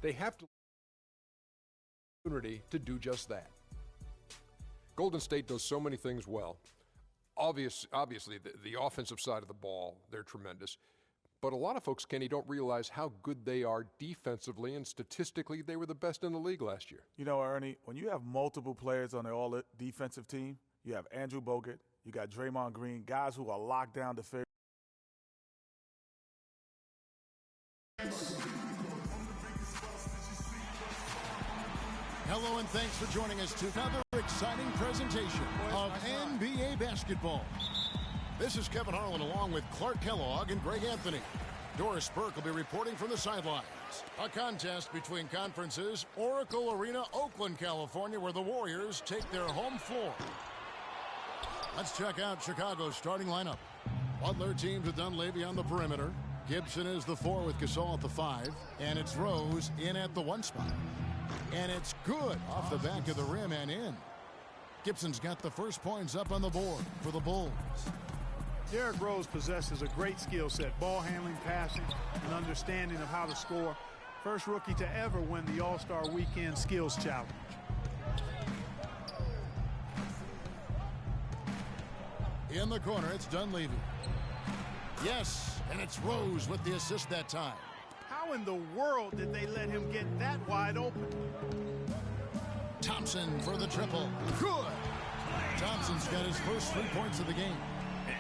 They have to opportunity to do just that. Golden State does so many things well. Obviously, the offensive side of the ball, they're tremendous. But a lot of folks, Kenny, don't realize how good they are defensively, and statistically, they were the best in the league last year. You know, Ernie, when you have multiple players on the all-defensive team, you have Andrew Bogut, you got Draymond Green, guys who are locked down to fair. Hello and thanks for joining us to another exciting presentation of NBA basketball. This is Kevin Harlan along with Clark Kellogg and Greg Anthony. Doris Burke will be reporting from the sidelines. A contest between conferences, Oracle Arena, Oakland, California, where the Warriors take their home floor. Let's check out Chicago's starting lineup. Butler teams with Dunleavy on the perimeter. Gibson is the 4 with Gasol at the 5. And it's Rose in at the 1 spot. And it's good off the back of the rim and in. Gibson's got the first points up on the board for the Bulls. Derrick Rose possesses a great skill set, ball handling, passing, and understanding of how to score. First rookie to ever win the All-Star Weekend Skills Challenge. In the corner, it's Dunleavy. Yes, and it's Rose with the assist that time. How in the world did they let him get that wide open? Thompson for the triple. Good. Thompson's got his first 3 points of the game.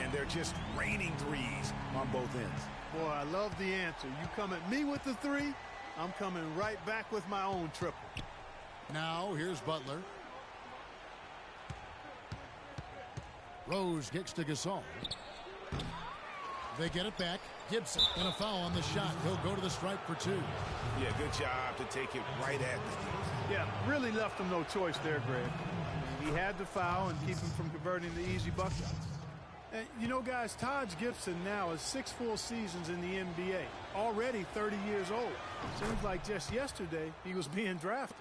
And they're just raining threes on both ends. Boy, I love the answer. You come at me with the 3, I'm coming right back with my own triple. Now, here's Butler. Rose kicks to Gasol. They get it back. Gibson and a foul on the shot. He'll go to the stripe for 2. Yeah, good job to take it right at the Yeah, really left him no choice there, Greg. He had to foul and keep him from converting the easy bucket. And, you know, guys, Taj Gibson now is 6 full seasons in the NBA, already 30 years old. Seems like just yesterday he was being drafted.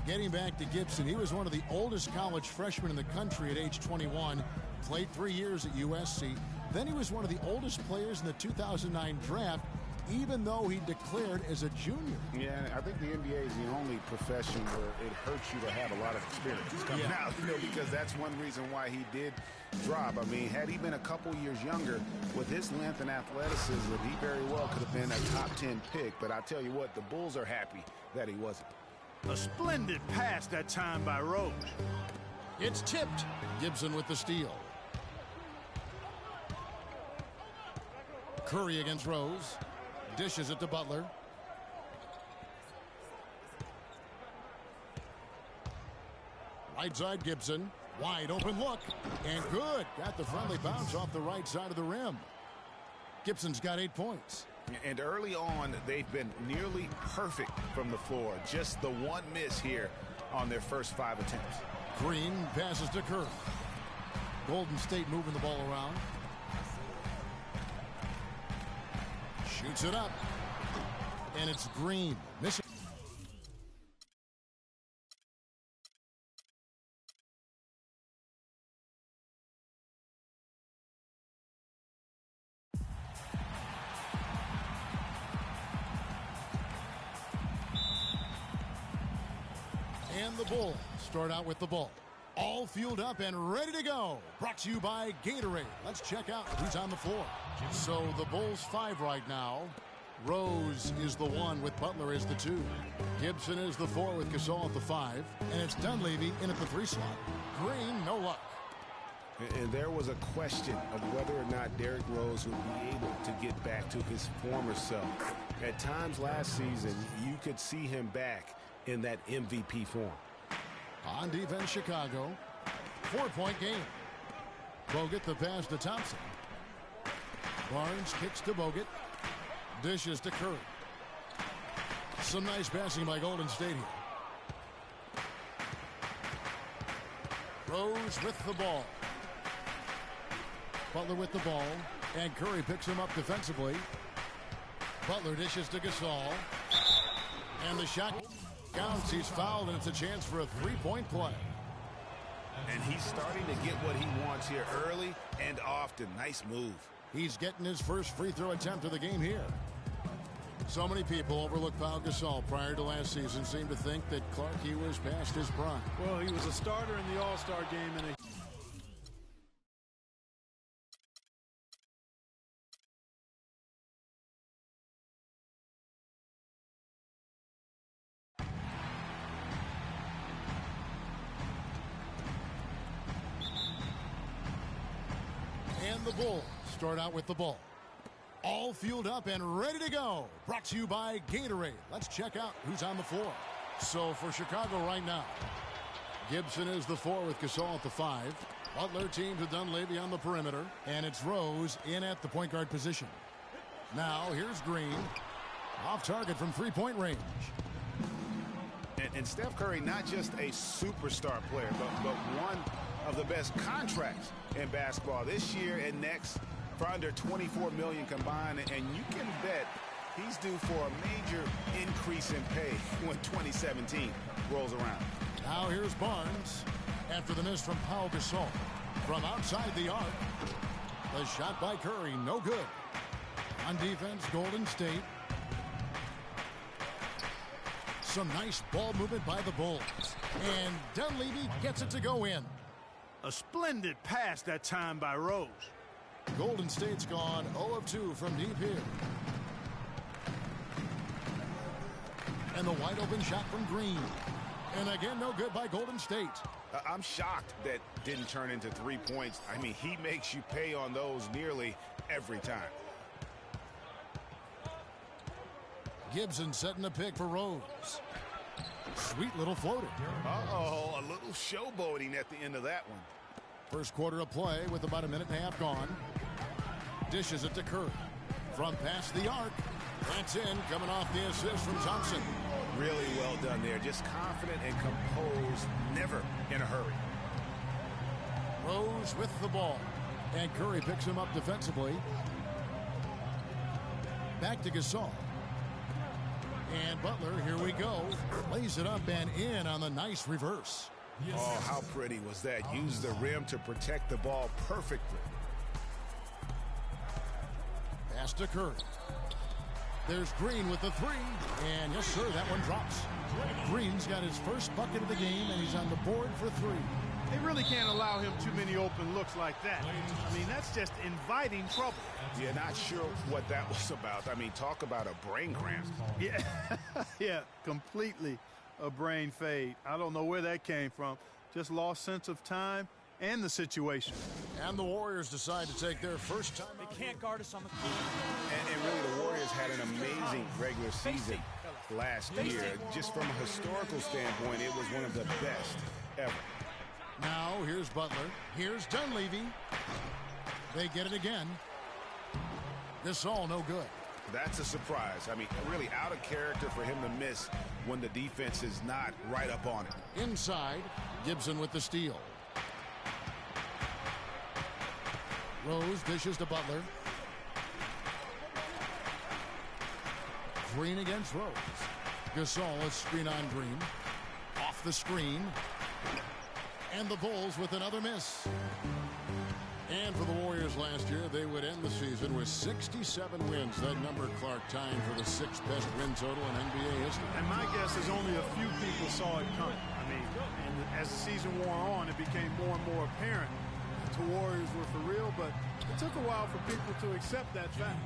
Getting back to Gibson, he was one of the oldest college freshmen in the country at age 21, played 3 years at USC. Then he was one of the oldest players in the 2009 draft, even though he declared as a junior. Yeah, I think the NBA is the only profession where it hurts you to have a lot of experience coming out, because that's one reason why he did drop. I mean, had he been a couple years younger, with his length and athleticism, he very well could have been a top 10 pick. But I tell you what, the Bulls are happy that he wasn't. A splendid pass that time by Rose. It's tipped. Gibson with the steal. Curry against Rose. Dishes it to Butler. Right side Gibson. Wide open look. And good. Got the friendly bounce off the right side of the rim. Gibson's got 8 points. And early on, they've been nearly perfect from the floor. Just the one miss here on their first 5 attempts. Green passes to Curry. Golden State moving the ball around. Shoots it up. And it's Green. Missing. And the Bulls start out with the ball. All fueled up and ready to go. Brought to you by Gatorade. Let's check out who's on the floor. So the Bulls 5 right now. Rose is the 1 with Butler as the 2. Gibson is the 4 with Gasol at the 5. And it's Dunleavy in at the 3 slot. Green, no luck. And there was a question of whether or not Derrick Rose would be able to get back to his former self. At times last season, you could see him back in that MVP form. On defense, Chicago. 4-point game. Bogut the pass to Thompson. Barnes kicks to Bogut. Dishes to Curry. Some nice passing by Golden State here. Rose with the ball. Butler with the ball. And Curry picks him up defensively. Butler dishes to Gasol. And the shot counts. He's fouled, and it's a chance for a 3-point play. And he's starting to get what he wants here early and often. Nice move. He's getting his first free throw attempt of the game here. So many people overlook Pau Gasol prior to last season. Seemed to think that Clark, he was past his prime. Well, he was a starter in the All-Star game and And the Bulls start out with the ball. All fueled up and ready to go. Brought to you by Gatorade. Let's check out who's on the floor. So for Chicago right now, Gibson is the 4 with Gasol at the 5. Butler teams with Dunleavy on the perimeter. And it's Rose in at the point guard position. Now here's Green. Off target from three-point range. And Steph Curry, not just a superstar player, but one of the best contracts in basketball this year and next for under $24 million combined. And you can bet he's due for a major increase in pay when 2017 rolls around. Now here's Barnes after the miss from Pau Gasol. From outside the arc, the shot by Curry, no good. On defense, Golden State. Some nice ball movement by the Bulls. And Dunleavy gets it to go in. a splendid pass that time by Rose. Golden State's gone 0 of 2 from deep here. And the wide open shot from Green. And again, no good by Golden State. I'm shocked that didn't turn into 3 points. I mean, he makes you pay on those nearly every time. Gibson setting a pick for Rose. Sweet little floater. Uh-oh, a little showboating at the end of that one. First quarter of play with about a minute and a half gone. Dishes it to Curry. From past the arc. That's in, coming off the assist from Thompson. Really well done there. Just confident and composed, never in a hurry. Rose with the ball. And Curry picks him up defensively. Back to Gasol. And Butler, here we go. Lays it up and in on the nice reverse. Oh, how pretty was that? Used the rim to protect the ball perfectly. Pass to Curry. There's Green with the three. And yes, sir, that one drops. Green's got his first bucket of the game, and he's on the board for three. They really can't allow him too many open looks like that. I mean, that's just inviting trouble. Yeah, not sure what that was about. I mean, talk about a brain cramp. Yeah, yeah, completely a brain fade. I don't know where that came from. Just lost sense of time and the situation. And the Warriors decide to take their first time. They can't guard us on the court. And really, the Warriors had an amazing regular season last year. Just from a historical standpoint, it was one of the best ever. Now, here's Butler. Here's Dunleavy. They get it again. Gasol, no good. That's a surprise. I mean, really out of character for him to miss when the defense is not right up on it. Inside, Gibson with the steal. Rose dishes to Butler. Green against Rose. Gasol, a screen on Green. Off the screen. And the Bulls with another miss. And for the Warriors last year, they would end the season with 67 wins. That number, Clark, tying for the 6th best win total in NBA history. And my guess is only a few people saw it coming. I mean, and as the season wore on, it became more and more apparent that the Warriors were for real, but it took a while for people to accept that fact.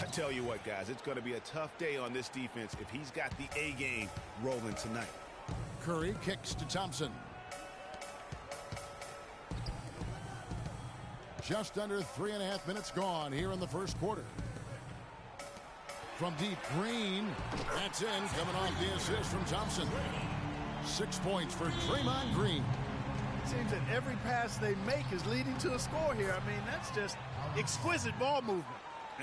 I tell you what, guys, it's going to be a tough day on this defense if he's got the A game rolling tonight. Curry kicks to Thompson. Just under 3.5 minutes gone here in the first quarter. From deep, Green. That's in, coming off the assist from Thompson. 6 points for Draymond Green. It seems that every pass they make is leading to a score here. I mean, that's just exquisite ball movement.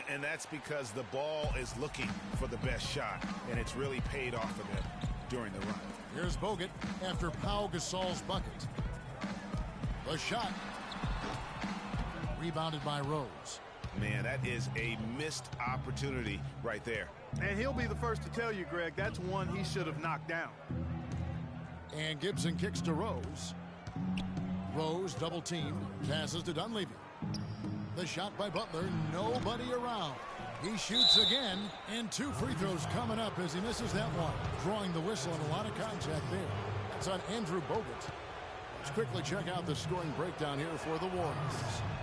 And that's because the ball is looking for the best shot, and it's really paid off for them during the run. Here's Bogut after Pau Gasol's bucket. The shot. Rebounded by Rose. Man, that is a missed opportunity right there. And he'll be the first to tell you, Greg, that's one he should have knocked down. And Gibson kicks to Rose. Rose double teamed, passes to Dunleavy. The shot by Butler, nobody around. He shoots again, and 2 free throws coming up as he misses that one. Drawing the whistle and a lot of contact there. That's on Andrew Bogut. Let's quickly check out the scoring breakdown here for the Warriors.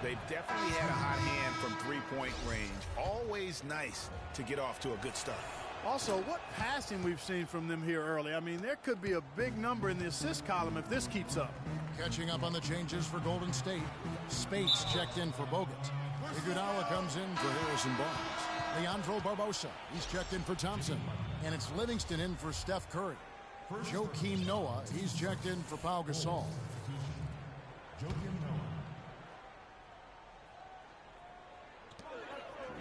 They've definitely had a hot hand from three-point range. Always nice to get off to a good start. Also, what passing we've seen from them here early. I mean, there could be a big number in the assist column if this keeps up. Catching up on the changes for Golden State. Spates checked in for Bogut. Iguodala comes in for Harrison Barnes. Leandro Barbosa, he's checked in for Thompson. And it's Livingston in for Steph Curry. Joakim Noah, he's checked in for Pau Gasol.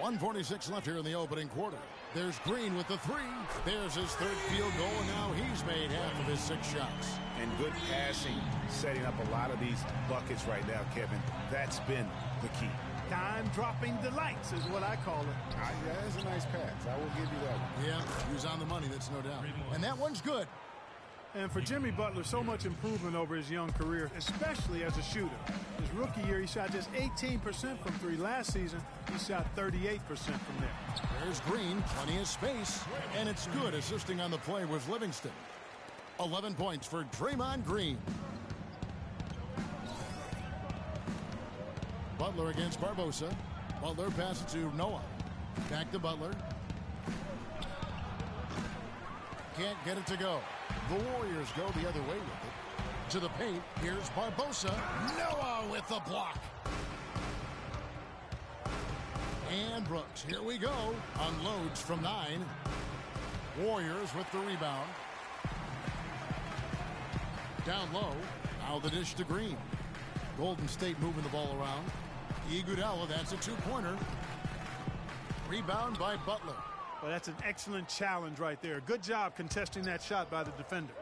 1:46 left here in the opening quarter. There's Green with the 3. There's his 3rd field goal, and now he's made half of his 6 shots. And good passing, setting up a lot of these buckets right now, Kevin. That's been the key. Time-dropping delights is what I call it. That's a nice pass. I will give you that one. Yeah, he was on the money, that's no doubt. And that one's good. And for Jimmy Butler, so much improvement over his young career, especially as a shooter. His rookie year, he shot just 18% from 3. Last season, he shot 38% from there. There's Green, plenty of space, and it's good. Assisting on the play was Livingston. 11 points for Draymond Green. Butler against Barbosa. Butler passes to Noah. Back to Butler. Can't get it to go. The Warriors go the other way with it. To the paint, here's Barbosa. Noah with the block. And Brooks, here we go. Unloads from 9. Warriors with the rebound. Down low. Now the dish to Green. Golden State moving the ball around. Iguodala, that's a 2-pointer. Rebound by Butler. Well, that's an excellent challenge right there. Good job contesting that shot by the defender.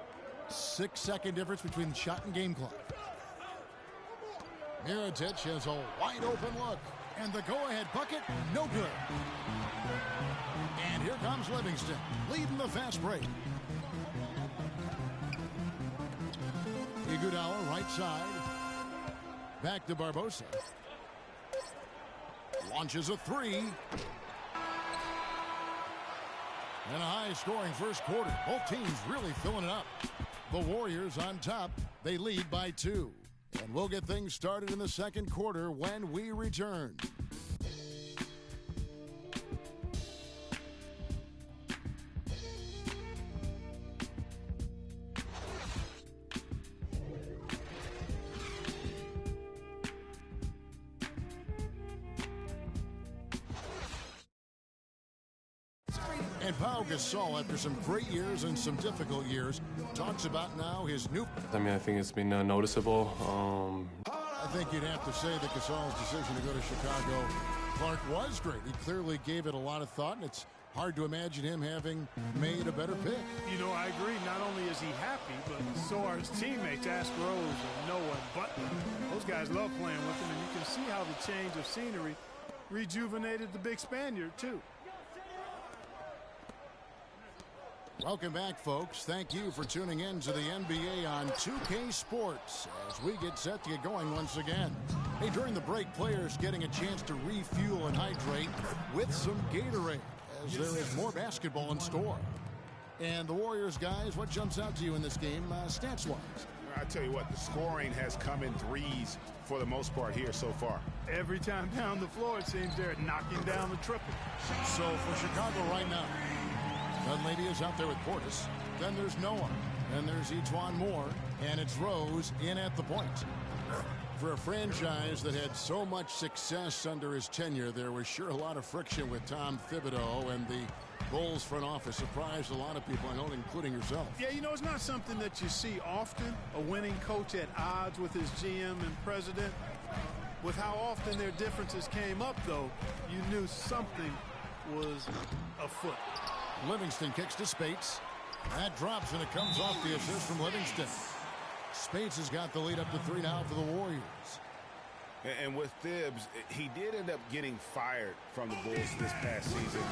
6-second difference between the shot and game clock. Mirotic has a wide open look. And the go-ahead bucket, no good. And here comes Livingston, leading the fast break. Iguodala, right side. Back to Barbosa. Launches a 3. And a high-scoring first quarter. Both teams really filling it up. The Warriors on top. They lead by 2. And we'll get things started in the second quarter when we return. And Pau Gasol, after some great years and some difficult years, talks about now his new... I mean, I think it's been noticeable. I think you'd have to say that Gasol's decision to go to Chicago, Clark, was great. He clearly gave it a lot of thought, and it's hard to imagine him having made a better pick. You know, I agree. Not only is he happy, but so are his teammates, Ask Rose and Noah and Butler. Those guys love playing with him, and you can see how the change of scenery rejuvenated the big Spaniard, too. Welcome back, folks. Thank you for tuning in to the NBA on 2K Sports as we get set to get going once again. Hey, during the break, players getting a chance to refuel and hydrate with some Gatorade as there is more basketball in store. And the Warriors, guys, what jumps out to you in this game stats-wise? I tell you what, the scoring has come in threes for the most part here so far. Every time down the floor, it seems they're knocking down the triple. So for Chicago right now, Dunleavy is out there with Portis. Then there's Noah. Then there's Etuan Moore. And it's Rose in at the point. For a franchise that had so much success under his tenure, there was sure a lot of friction with Tom Thibodeau, and the Bulls front office surprised a lot of people, I know, including yourself. Yeah, you know, it's not something that you see often. A winning coach at odds with his GM and president. With how often their differences came up, though, you knew something was afoot. Livingston kicks to Spates. That drops, and it comes off the assist from Livingston. Spates has got the lead up to 3 now for the Warriors. And with Thibs, he did end up getting fired from the Bulls this past season.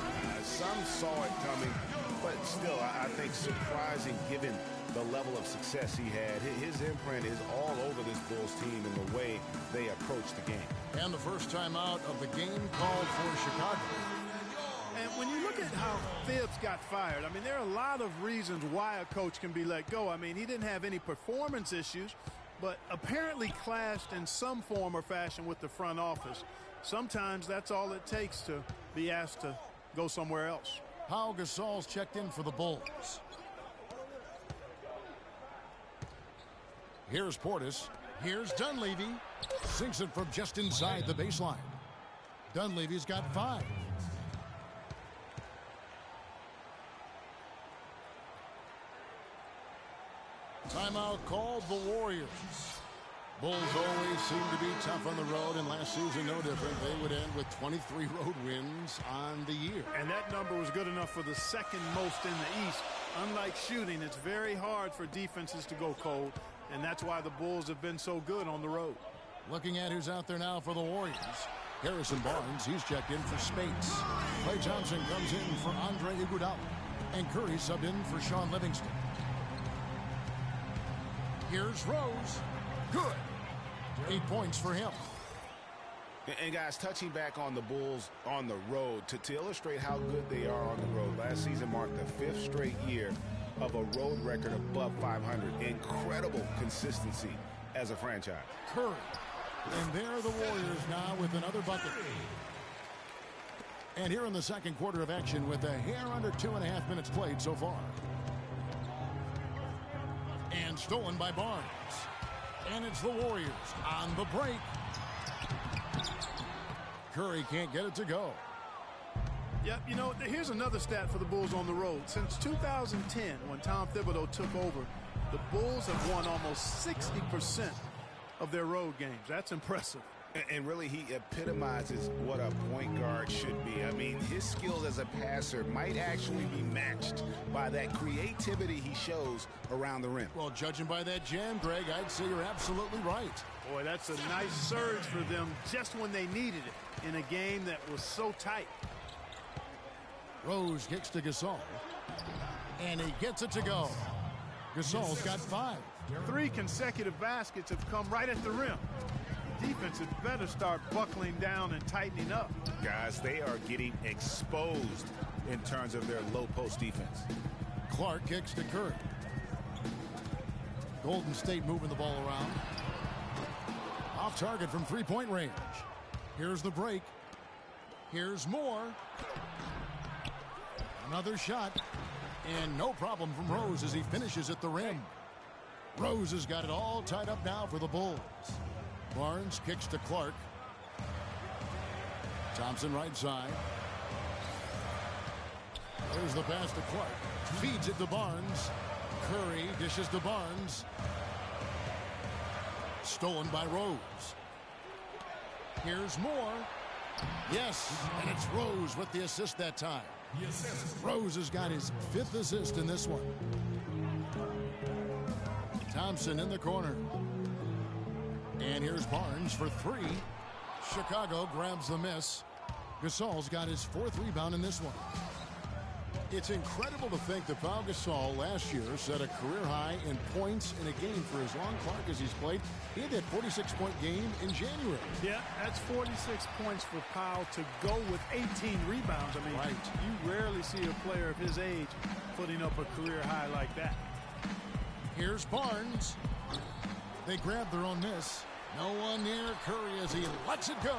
Some saw it coming, but still, I think surprising given the level of success he had. His imprint is all over this Bulls team and the way they approach the game. And the first time out of the game called for Chicago. how Phibbs got fired. I mean, there are a lot of reasons why a coach can be let go. I mean, he didn't have any performance issues, but apparently clashed in some form or fashion with the front office. Sometimes that's all it takes to be asked to go somewhere else. Pau Gasol's checked in for the Bulls. Here's Portis. Here's Dunleavy. Sinks it from just inside the baseline. Dunleavy's got 5. Timeout called the Warriors. Bulls always seem to be tough on the road, and last season no different. They would end with 23 road wins on the year. And that number was good enough for the second most in the East. Unlike shooting, it's very hard for defenses to go cold, and that's why the Bulls have been so good on the road. Looking at who's out there now for the Warriors. Harrison Barnes, he's checked in for Spates. Klay Thompson comes in for Andre Iguodala. And Curry subbed in for Sean Livingston. Here's Rose. Good. 8 points for him. And guys, touching back on the Bulls on the road, to illustrate how good they are on the road, last season marked the 5th straight year of a road record above 500. Incredible consistency as a franchise. Curry. And there are the Warriors now with another bucket. And here in the second quarter of action with a hair under 2.5 minutes played so far. And stolen by Barnes. And it's the Warriors on the break. Curry can't get it to go. Yep, you know, here's another stat for the Bulls on the road. Since 2010, when Tom Thibodeau took over, the Bulls have won almost 60% of their road games. That's impressive. And really, he epitomizes what a point guard should be. I mean, his skills as a passer might actually be matched by that creativity he shows around the rim. Well, judging by that jam, Greg, I'd say you're absolutely right. Boy, that's a nice surge for them just when they needed it in a game that was so tight. Rose kicks to Gasol. And he gets it to go. Gasol's got 5. 3 consecutive baskets have come right at the rim. Defense had better start buckling down and tightening up. Guys, they are getting exposed in terms of their low post defense. Clark kicks to Curry. Golden State moving the ball around. Off target from 3-point range. Here's the break. Here's more. Another shot. And no problem from Rose as he finishes at the rim. Rose has got it all tied up now for the Bulls. Barnes kicks to Clark. Thompson right side. There's the pass to Clark. Feeds it to Barnes. Curry dishes to Barnes. Stolen by Rose. Here's more. Yes, and it's Rose with the assist that time. Rose has got his 5th assist in this one. Thompson in the corner. And here's Barnes for 3. Chicago grabs the miss. Gasol's got his 4th rebound in this one. It's incredible to think that Pau Gasol last year set a career high in points in a game for as long, Clark, as he's played. He had that 46-point game in January. Yeah, that's 46 points for Pau to go with 18 rebounds. I mean, right. You rarely see a player of his age putting up a career high like that. Here's Barnes. They grab their own miss. No one near Curry as he lets it go.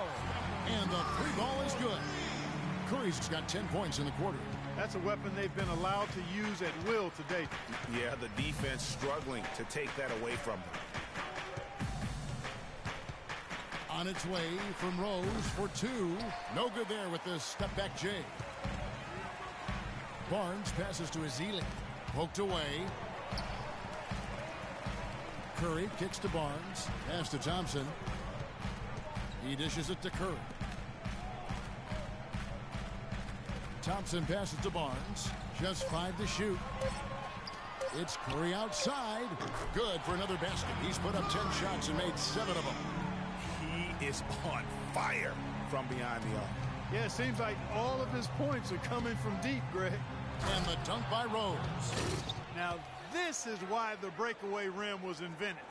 And the 3-ball is good. Curry's got 10 points in the quarter. That's a weapon they've been allowed to use at will today. Yeah, the defense struggling to take that away from them. On its way from Rose for 2. No good there with the step-back J. Barnes passes to Ezeli. Poked away. Curry kicks to Barnes. Pass to Thompson. He dishes it to Curry. Thompson passes to Barnes. Just 5 to shoot. It's Curry outside. Good for another basket. He's put up 10 shots and made 7 of them. He is on fire from behind the arc. Yeah, it seems like all of his points are coming from deep, Greg. And the dunk by Rose. Now, this is why the breakaway rim was invented.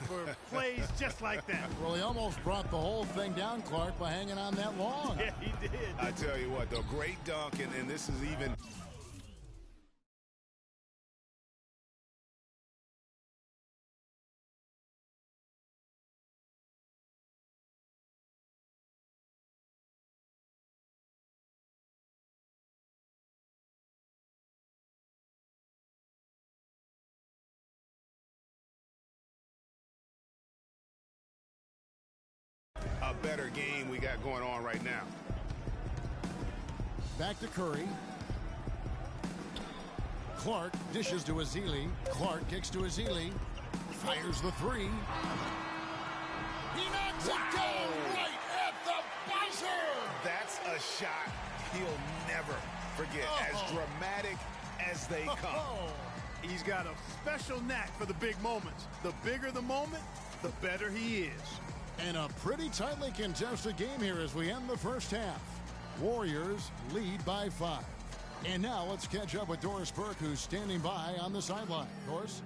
for plays just like that. Well, he almost brought the whole thing down, Clark, by hanging on that long. Yeah, he did. I tell you what, though, great dunk, and this is even... a better game we got going on right now. Back to Curry. Clark dishes to Ezeli. Clark kicks to Ezeli. Fires the three. He knocks it down right at the buzzer. That's a shot he'll never forget. As dramatic as they come. He's got a special knack for the big moments. The bigger the moment, the better he is. And a pretty tightly contested game here as we end the first half. Warriors lead by 5. And now let's catch up with Doris Burke, who's standing by on the sideline. Doris?